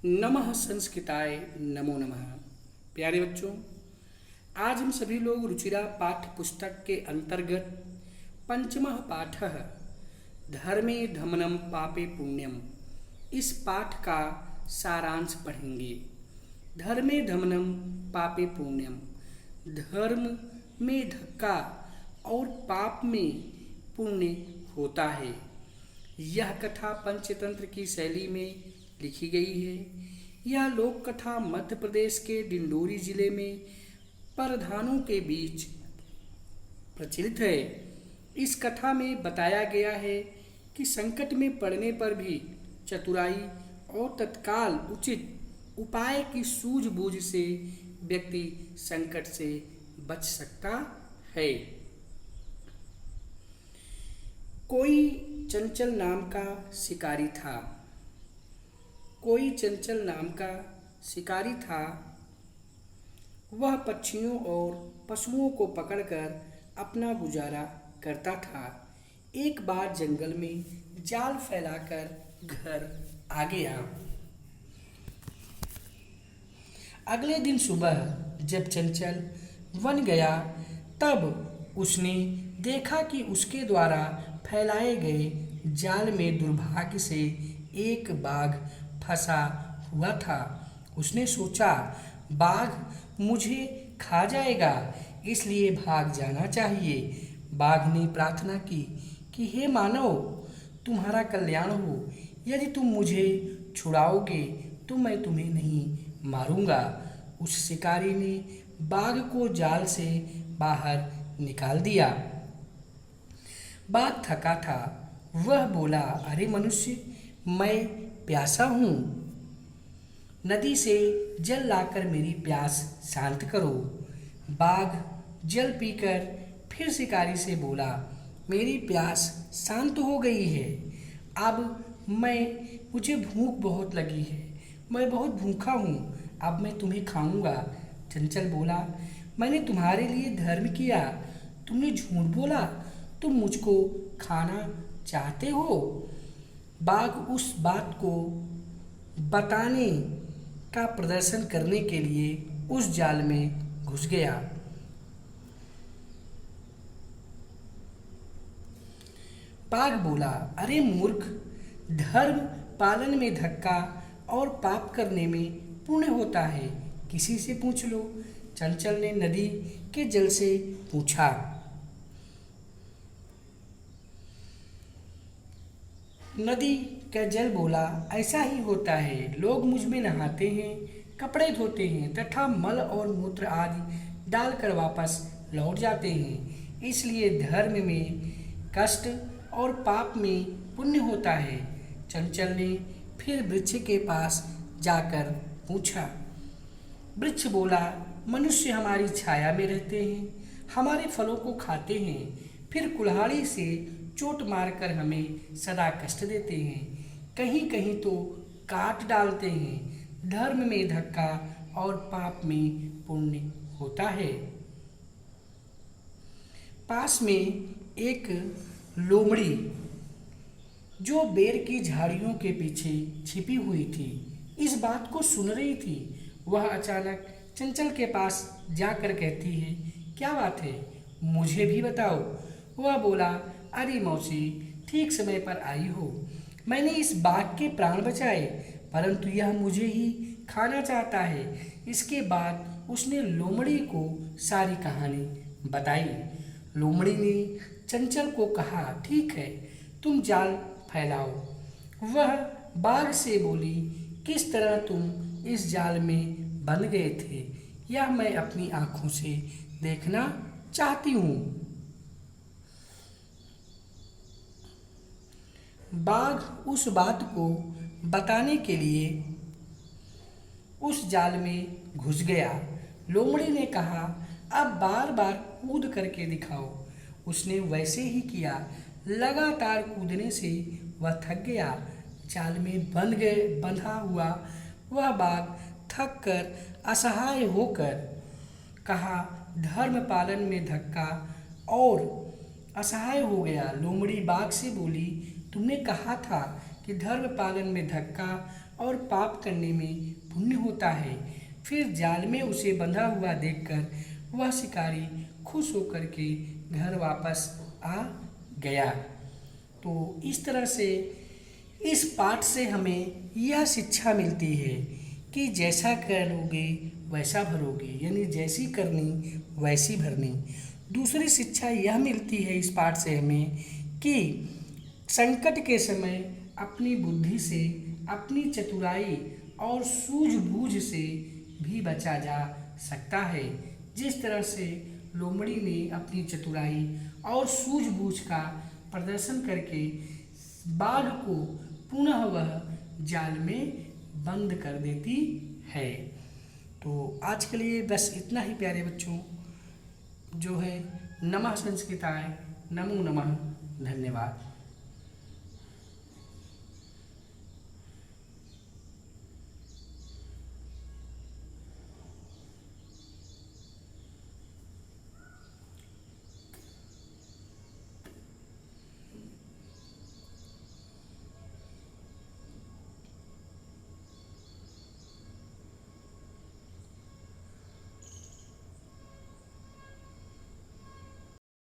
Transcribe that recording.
नमः संस्कृताय नमो नमः। प्यारे बच्चों, आज हम सभी लोग रुचिरा पाठ्य पुस्तक के अंतर्गत पंचमः पाठः धर्मे धमनम पापे पुण्यम इस पाठ का सारांश पढ़ेंगे। धर्मे धमनम पापे पुण्यम, धर्म में धक्का और पाप में पुण्य होता है। यह कथा पंचतंत्र की शैली में लिखी गई है। यह लोक कथा मध्य प्रदेश के डिंडोरी जिले में परधानों के बीच प्रचलित है। इस कथा में बताया गया है कि संकट में पड़ने पर भी चतुराई और तत्काल उचित उपाय की सूझबूझ से व्यक्ति संकट से बच सकता है। कोई चंचल नाम का शिकारी था। कोई चंचल नाम का शिकारी था। वह पक्षियों और पशुओं को पकड़कर अपना गुजारा करता था। एक बार जंगल में जाल फैलाकर घर आ गया। अगले दिन सुबह जब चंचल वन गया तब उसने देखा कि उसके द्वारा फैलाए गए जाल में दुर्भाग्य से एक बाघ फंसा हुआ था। उसने सोचा, बाघ मुझे खा जाएगा, इसलिए भाग जाना चाहिए। बाघ ने प्रार्थना की कि हे मानव, तुम्हारा कल्याण हो। यदि तुम मुझे छुड़ाओगे तो मैं तुम्हें नहीं मारूंगा। उस शिकारी ने बाघ को जाल से बाहर निकाल दिया। बाघ थका था। वह बोला, अरे मनुष्य, मैं प्यासा हूँ। नदी से जल लाकर मेरी प्यास शांत करो। बाघ जल पीकर फिर शिकारी से बोला, मेरी प्यास शांत हो गई है। अब मुझे भूख बहुत लगी है। मैं बहुत भूखा हूँ। अब मैं तुम्हें खाऊंगा। चंचल बोला, मैंने तुम्हारे लिए धर्म किया। तुमने झूठ बोला। तुम मुझको खाना चाहते हो। बाघ उस बात को बताने का प्रदर्शन करने के लिए उस जाल में घुस गया। बाघ बोला, अरे मूर्ख, धर्म पालन में धक्का और पाप करने में पुण्य होता है। किसी से पूछ लो। चंचल ने नदी के जल से पूछा। नदी का जल बोला, ऐसा ही होता है। लोग मुझ में नहाते हैं, कपड़े धोते हैं तथा मल और मूत्र आदि डालकर वापस लौट जाते हैं। इसलिए धर्म में कष्ट और पाप में पुण्य होता है। चंचल ने फिर वृक्ष के पास जाकर पूछा। वृक्ष बोला, मनुष्य हमारी छाया में रहते हैं, हमारे फलों को खाते हैं, फिर कुल्हाड़ी से चोट मारकर हमें सदा कष्ट देते हैं, कहीं कहीं तो काट डालते हैं। धर्म में धक्का और पाप में पुण्य होता है। पास में एक लोमड़ी जो बेर की झाड़ियों के पीछे छिपी हुई थी, इस बात को सुन रही थी। वह अचानक चंचल के पास जाकर कहती है, क्या बात है, मुझे भी बताओ। वह बोला, अरे मौसी, ठीक समय पर आई हो। मैंने इस बाघ के प्राण बचाए, परंतु यह मुझे ही खाना चाहता है। इसके बाद उसने लोमड़ी को सारी कहानी बताई। लोमड़ी ने चंचल को कहा, ठीक है, तुम जाल फैलाओ। वह बाघ से बोली, किस तरह तुम इस जाल में बंध गए थे, यह मैं अपनी आंखों से देखना चाहती हूँ। बाघ उस बात को बताने के लिए उस जाल में घुस गया। लोमड़ी ने कहा, अब बार बार कूद करके दिखाओ। उसने वैसे ही किया। लगातार कूदने से वह थक गया। जाल में बंधा हुआ वह बाघ थक कर असहाय होकर कहा, धर्म पालन में धक्का और असहाय हो गया। लोमड़ी बाघ से बोली, तुमने कहा था कि धर्म पालन में धक्का और पाप करने में पुण्य होता है। फिर जाल में उसे बंधा हुआ देखकर वह शिकारी खुश होकर के घर वापस आ गया। तो इस तरह से इस पाठ से हमें यह शिक्षा मिलती है कि जैसा करोगे वैसा भरोगे, यानी जैसी करनी वैसी भरनी। दूसरी शिक्षा यह मिलती है इस पाठ से हमें कि संकट के समय अपनी बुद्धि से, अपनी चतुराई और सूझबूझ से भी बचा जा सकता है। जिस तरह से लोमड़ी ने अपनी चतुराई और सूझबूझ का प्रदर्शन करके बाघ को पुनः वह जाल में बंद कर देती है। तो आज के लिए बस इतना ही प्यारे बच्चों, जो है नमः संस्कृताय, नमो नमः, धन्यवाद।